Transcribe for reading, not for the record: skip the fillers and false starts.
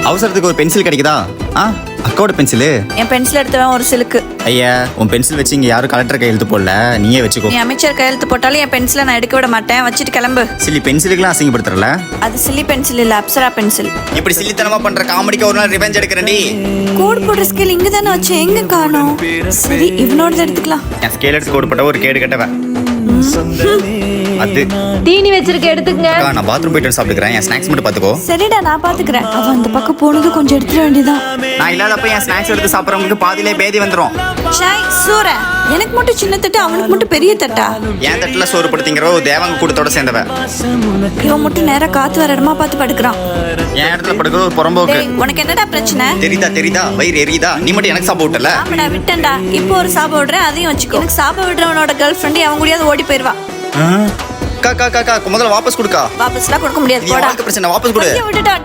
அவசரத்துக்கு ஒரு பென்சில் கிடைக்குதா? அக்காவோட பென்சிலு. என் பென்சில் எடுத்தவன் ஒரு சிலுக்கு. ஐயா, உன் பென்சில் வச்சு இங்க யாரும் கலெக்டர் கையெழுத்து போடல, நீயே வச்சுக்கோ. நீ அமைச்சர் கையெழுத்து போட்டாலும் என் பென்சிலை நான் எடுக்க விட மாட்டேன். வச்சுட்டு கிளம்பு. சில்லி பென்சிலுக்குலாம் அசிங்கப்படுத்துறல. அது சில்லி பென்சில் இல்ல, அப்சரா பென்சில். இப்படி சில்லித்தனமா பண்ற காமெடிக்கு ஒரு நாள் ரிவெஞ்ச் எடுக்கிறேன்டி. கோட் போடுற ஸ்கேல் இங்க தானே வச்சேன், எங்க காணோம்? சரி, இவனோடது எடுத்துக்கலாம். என் ஸ்கேல் எடுத்து கோடு போட்ட ஒரு கேடு கட்டவன். அது தீனி வச்சிருக்க எடுத்துங்க. அக்கா, நான் பாத்ரூம் போயிட்டு சாப்பிட்டுக்கிறேன். என் ஸ்நாக்ஸ் மட்டும் பாத்துக்கோ. சரிடா, நான் பாத்துக்கிறேன். அவன் அந்த பக்கம் போனது கொஞ்சம் எடுத்துட வேண்டியதான். நான் இல்லாதப்ப என் ஸ்நாக்ஸ் எடுத்து சாப்பிட்றவங்களுக்கு பாதியிலே பேதி வந்துடும். ஷாய் சூர, எனக்கு மட்டும் சின்ன தட்டு, அவனுக்கு மட்டும் பெரிய தட்டா? என் தட்டுல சோறு படுத்திங்கிறோ தேவங்க கூட்டத்தோட சேர்ந்தவன். இவன் மட்டும் நேரா காத்து வர இடமா பார்த்து படுக்கிறான். என் இடத்துல படுக்கிற ஒரு புறம்போக்கு. டேய், உனக்கு என்னடா பிரச்சனை? தெரியுதா வயிறு எரியுதா? நீ மட்டும் எனக்கு சாப்பிட விட்டல. ஆமாடா, விட்டேன்டா. இப்போ ஒரு சாப விடுறேன், அதையும் வச்சுக்கோ. எனக்கு சாப விடுறவனோட கேர்ள் ஃப்ரெண்ட் அவன் கூடயாவது ஓடி போயிருவா. முதல்ல வாபஸ் கொடுக்கா. வாபஸ்லாம் கொடுக்க முடியாது. பிரச்சனை வாபஸ் கொடு. விட்டுட்டா.